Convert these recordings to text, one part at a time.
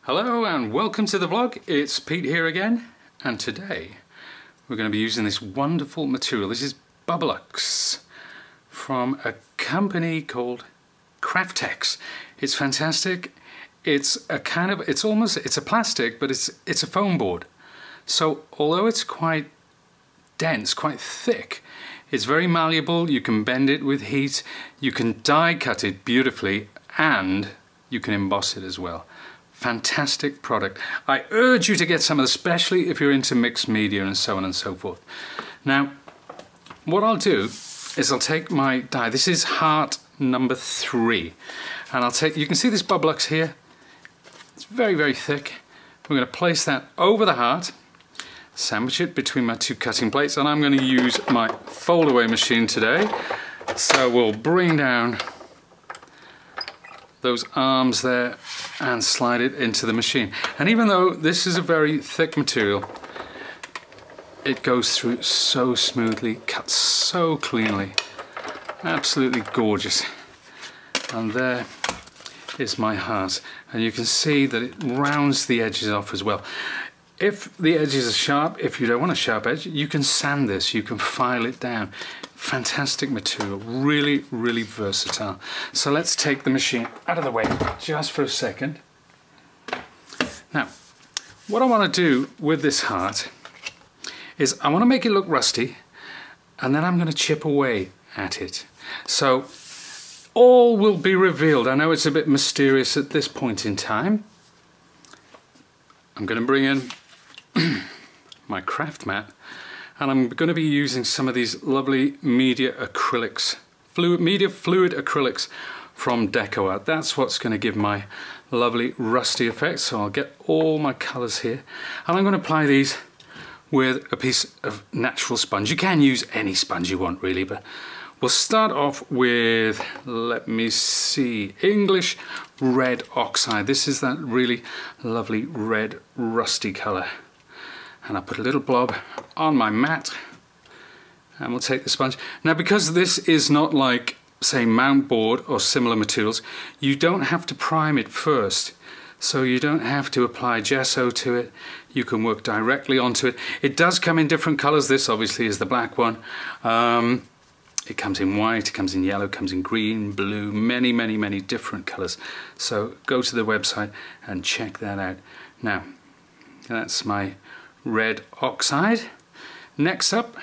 Hello and welcome to the vlog. It's Pete here again, and today we're going to be using this wonderful material. This is Bubbalux from a company called Craftex. It's fantastic. It's a it's a plastic, but it's a foam board. So although it's quite dense, quite thick, it's very malleable. You can bend it with heat, you can die cut it beautifully, and you can emboss it as well. Fantastic product. I urge you to get some, especially if you're into mixed media and so on and so forth. Now, what I'll do is I'll take my die. This is heart number 3. And you can see this Bubbalux here. It's very, very thick. We're going to place that over the heart, sandwich it between my 2 cutting plates, and I'm going to use my fold away machine today. So we'll bring down those arms there and slide it into the machine. And even though this is a very thick material, it goes through so smoothly, cuts so cleanly. Absolutely gorgeous. And there is my heart. And you can see that it rounds the edges off as well. If the edges are sharp, if you don't want a sharp edge, you can sand this, you can file it down. Fantastic material, really, really versatile. So let's take the machine out of the way just for a second. Now, what I want to do with this heart is I want to make it look rusty, and then I'm going to chip away at it. So all will be revealed. I know it's a bit mysterious at this point in time. I'm going to bring in my craft mat, and I'm going to be using some of these lovely media acrylics, fluid acrylics from DecoArt. That's what's going to give my lovely rusty effect. So I'll get all my colours here, and I'm going to apply these with a piece of natural sponge. You can use any sponge you want really, but we'll start off with, let me see, English red oxide. This is that really lovely red rusty colour. And I'll put a little blob on my mat, and we'll take the sponge. Now, because this is not like, say, mount board or similar materials, you don't have to prime it first. So you don't have to apply gesso to it. You can work directly onto it. It does come in different colours. This obviously is the black one. It comes in white, it comes in yellow, it comes in green, blue, many, many, many different colours. So go to the website and check that out. Now, that's my red oxide. Next up,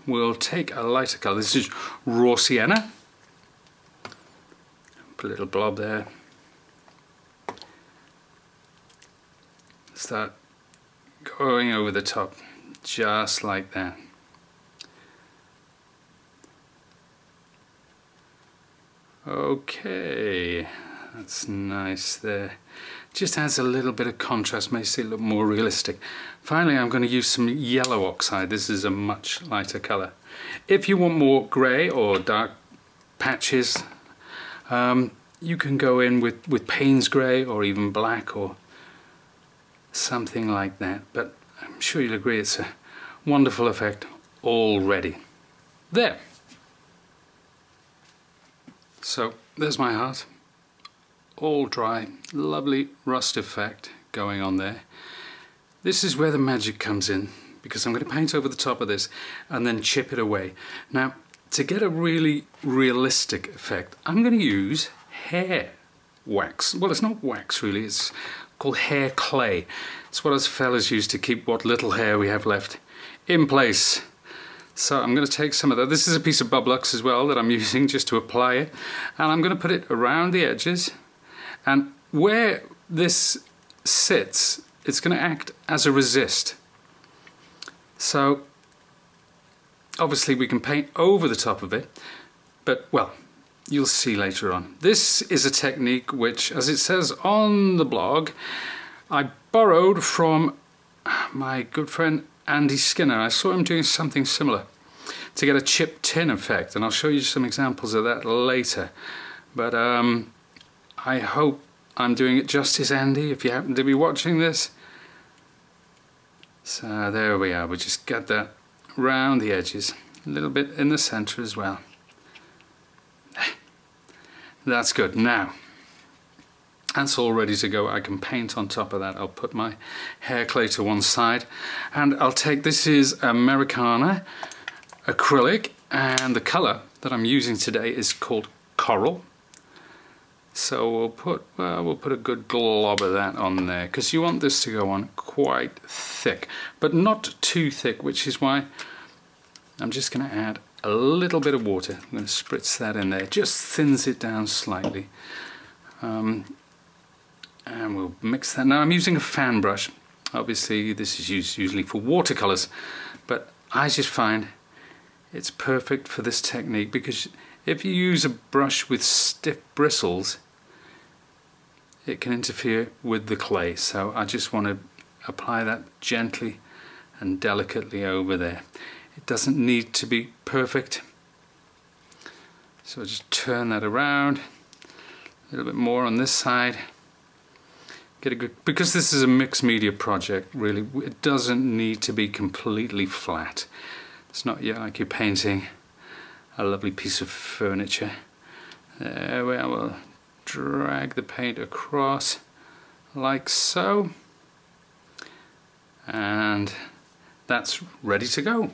we'll take a lighter colour. This is raw sienna. Put a little blob there. Start going over the top, just like that. Okay, that's nice there. Just adds a little bit of contrast, makes it look more realistic. Finally, I'm going to use some yellow oxide. This is a much lighter colour. If you want more grey or dark patches, you can go in with Payne's grey or even black or something like that. But I'm sure you'll agree it's a wonderful effect already. There. So there's my heart. All dry, lovely rust effect going on there. This is where the magic comes in, because I'm going to paint over the top of this and then chip it away. Now, to get a really realistic effect, I'm going to use hair wax. Well, it's not wax really, it's called hair clay. It's what us fellas use to keep what little hair we have left in place. So I'm going to take some of that. This is a piece of Bubbalux as well that I'm using just to apply it. And I'm going to put it around the edges. And where this sits, it's going to act as a resist. So obviously we can paint over the top of it, but well, you'll see later on. This is a technique which, as it says on the blog, I borrowed from my good friend Andy Skinner. I saw him doing something similar to get a chipped tin effect, and I'll show you some examples of that later. But I hope I'm doing it justice, Andy, if you happen to be watching this. So there we are. We just got that round the edges, a little bit in the center as well. That's good. Now, That's all ready to go. I can paint on top of that. I'll put my hair clay to one side, and I'll take, this is Americana acrylic, and the color that I'm using today is called Coral. So we'll put a good glob of that on there, because you want this to go on quite thick, but not too thick, which is why I'm just going to add a little bit of water. I'm going to spritz that in there, just thins it down slightly. And we'll mix that. Now I'm using a fan brush. Obviously this is used usually for watercolors, but I just find it's perfect for this technique, because if you use a brush with stiff bristles, it can interfere with the clay. So I just want to apply that gently and delicately over there. It doesn't need to be perfect. So just turn that around, a little bit more on this side. Get a good, because this is a mixed media project, really, it doesn't need to be completely flat. It's not like you're painting a lovely piece of furniture. There we are. We'll drag the paint across like so, and that's ready to go.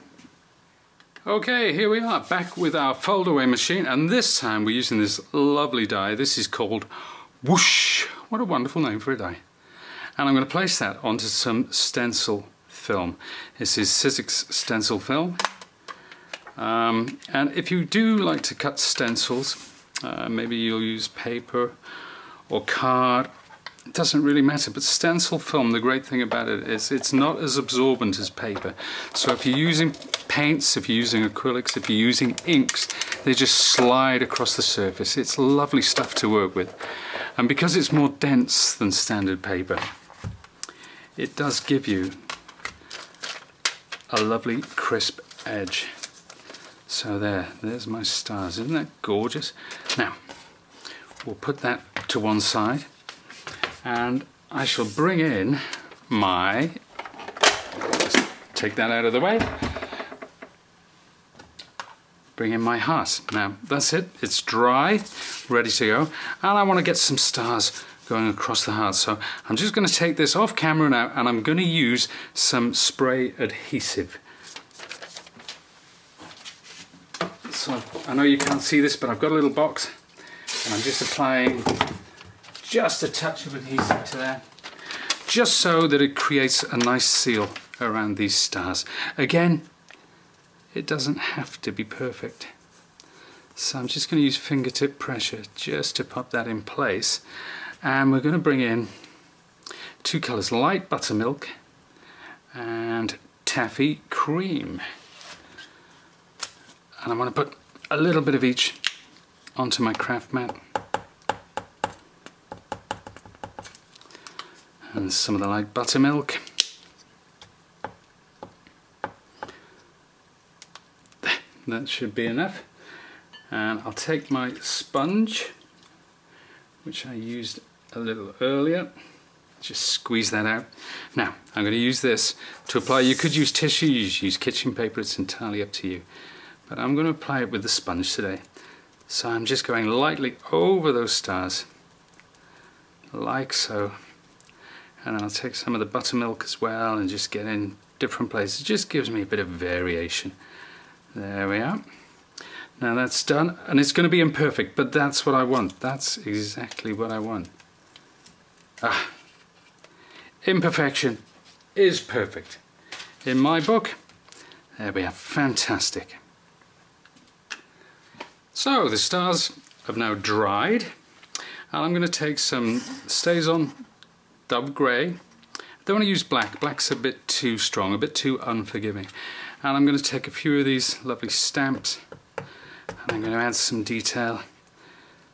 Okay, here we are, back with our fold-away machine, and this time we're using this lovely die. This is called Whoosh. What a wonderful name for a die. And I'm going to place that onto some stencil film. This is Sizzix stencil film. And if you do like to cut stencils, maybe you'll use paper or card. It doesn't really matter, but stencil film, the great thing about it is it's not as absorbent as paper. So if you're using paints, if you're using acrylics, if you're using inks, they just slide across the surface. It's lovely stuff to work with. And because it's more dense than standard paper, it does give you a lovely crisp edge. So there's my stars. Isn't that gorgeous? Now, we'll put that to one side, and I shall bring in my, just take that out of the way, bring in my heart. Now that's it, it's dry, ready to go, and I want to get some stars going across the heart. So I'm just going to take this off camera now, and I'm going to use some spray adhesive. So I know you can't see this, but I've got a little box, and I'm just applying just a touch of adhesive to that, just so that it creates a nice seal around these stars. Again, it doesn't have to be perfect. So I'm just going to use fingertip pressure just to pop that in place. And we're going to bring in two colours, light buttermilk and taffy cream. And I want to put a little bit of each onto my craft mat. And some of the light buttermilk. That should be enough. And I'll take my sponge, which I used a little earlier. Just squeeze that out. Now, I'm going to use this to apply. You could use tissue, use kitchen paper, it's entirely up to you. But I'm going to apply it with the sponge today. So I'm just going lightly over those stars, like so. And then I'll take some of the buttermilk as well and just get in different places. It just gives me a bit of variation. There we are. Now that's done, and it's going to be imperfect, but that's what I want. That's exactly what I want. Ah, imperfection is perfect. In my book, there we are, fantastic. So the stars have now dried, and I'm going to take some StazOn Dove Grey. I don't want to use black. Black's a bit too strong, a bit too unforgiving. And I'm going to take a few of these lovely stamps, and I'm going to add some detail.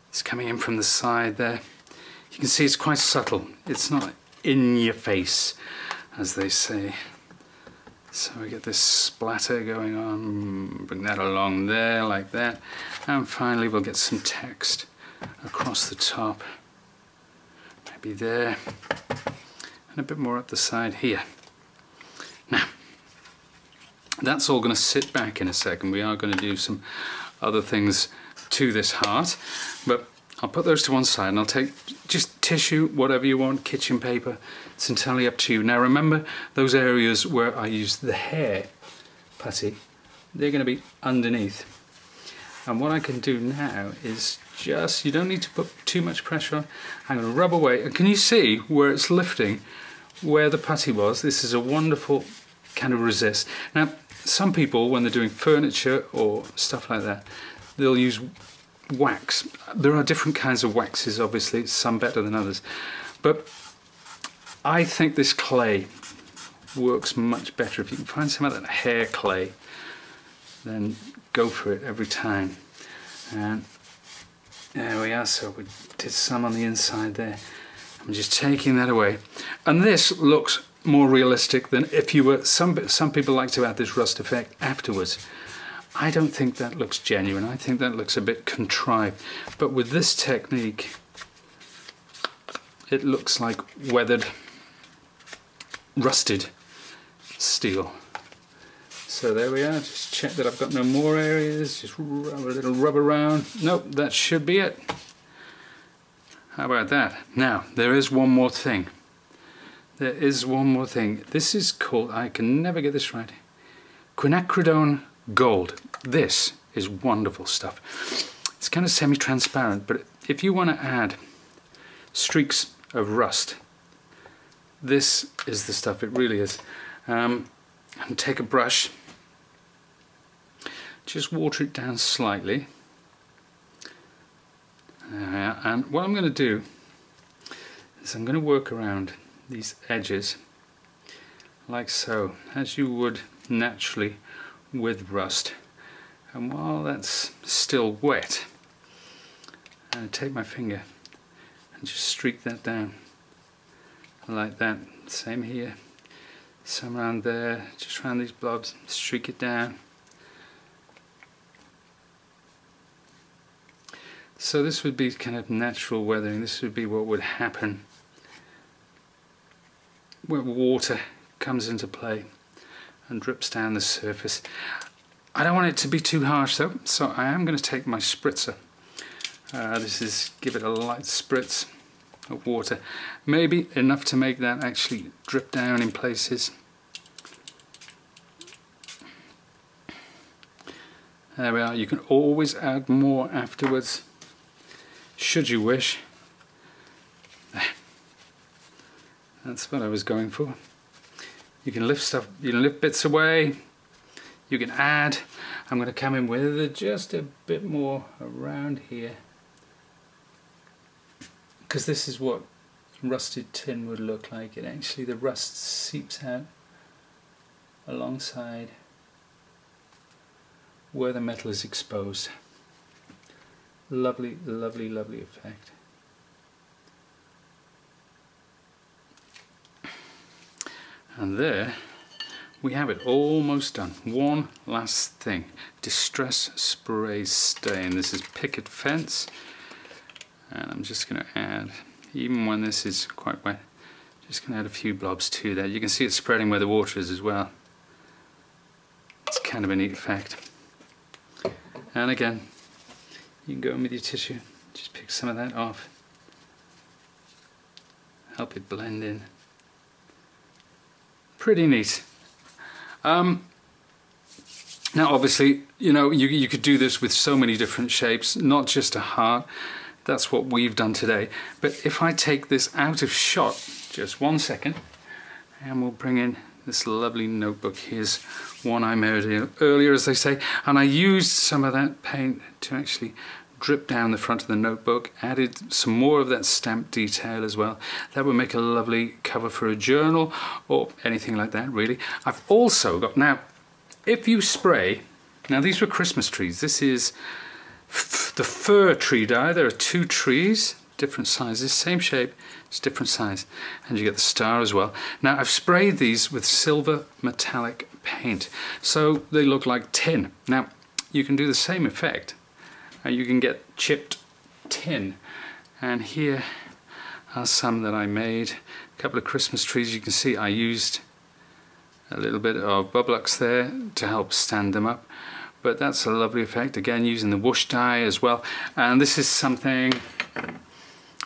It's coming in from the side there. You can see it's quite subtle. It's not in your face, as they say. So we get this splatter going on, bring that along there like that, and finally we'll get some text across the top, maybe there, and a bit more up the side here. Now, that's all going to sit back in a second. We are going to do some other things to this heart, but I'll put those to one side and I'll take just tissue, whatever you want, kitchen paper. It's entirely up to you. Now remember, those areas where I use the hair putty, they're going to be underneath. And what I can do now is just, you don't need to put too much pressure on. I'm going to rub away. And can you see where it's lifting, where the putty was? This is a wonderful kind of resist. Now, some people, when they're doing furniture or stuff like that, they'll use wax. There are different kinds of waxes, obviously, some better than others. But I think this clay works much better. If you can find some of that hair clay, then go for it every time. And there we are, so we did some on the inside there. I'm just taking that away. And this looks more realistic than if you were, some people like to add this rust effect afterwards. I don't think that looks genuine. I think that looks a bit contrived. But with this technique, it looks like weathered, rusted steel. So there we are, just check that I've got no more areas, just rub a little rub around. Nope, that should be it. How about that? Now, there is one more thing. There is one more thing. This is called, I can never get this right, quinacridone gold. This is wonderful stuff. It's kind of semi-transparent, but if you want to add streaks of rust, this is the stuff, it really is. And take a brush, just water it down slightly. And what I'm going to do is I'm going to work around these edges like so, as you would naturally with rust. And while that's still wet, I take my finger and just streak that down like that. Same here, some around there, just around these blobs, streak it down. So this would be kind of natural weathering. This would be what would happen where water comes into play and drips down the surface. I don't want it to be too harsh though, so I am going to take my spritzer. This is, give it a light spritz of water, maybe enough to make that actually drip down in places. There we are. You can always add more afterwards, should you wish. That's what I was going for. You can lift stuff, you can lift bits away, you can add. I'm going to come in with just a bit more around here, because this is what rusted tin would look like. It actually, the rust seeps out alongside where the metal is exposed. Lovely, lovely, lovely effect. And there we have it, almost done. One last thing, Distress Spray Stain. This is picket fence, and I'm just going to add, even when this is quite wet, just going to add a few blobs to that. You can see it spreading where the water is as well. It's kind of a neat effect. And again, you can go in with your tissue, just pick some of that off, help it blend in. Pretty neat. Now obviously, you know, you could do this with so many different shapes, not just a heart. That's what we've done today. But if I take this out of shot, just 1 second, and we'll bring in this lovely notebook. Here's one I made earlier, as they say, and I used some of that paint to actually drip down the front of the notebook, added some more of that stamp detail as well. That would make a lovely cover for a journal or anything like that, really. I've also got, now if you spray, now these were Christmas trees, this is the fir tree dye. There are 2 trees, different sizes, same shape, it's different size, and you get the star as well. Now I've sprayed these with silver metallic paint, so they look like tin. Now you can do the same effect. You can get chipped tin, and here are some that I made. A couple of Christmas trees. You can see I used a little bit of Bubbalux there to help stand them up, but that's a lovely effect, again using the whoosh dye as well. And this is something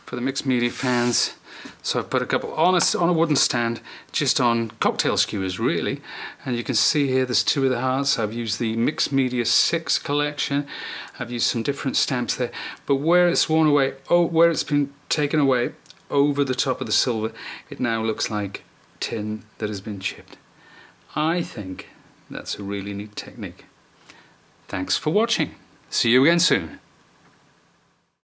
for the mixed media fans. So I've put a couple on a wooden stand, just on cocktail skewers really, and you can see here there's 2 of the hearts. I've used the Mixed Media 6 collection. I've used some different stamps there, but where it's worn away, where it's been taken away over the top of the silver, it now looks like tin that has been chipped. I think that's a really neat technique. Thanks for watching. See you again soon.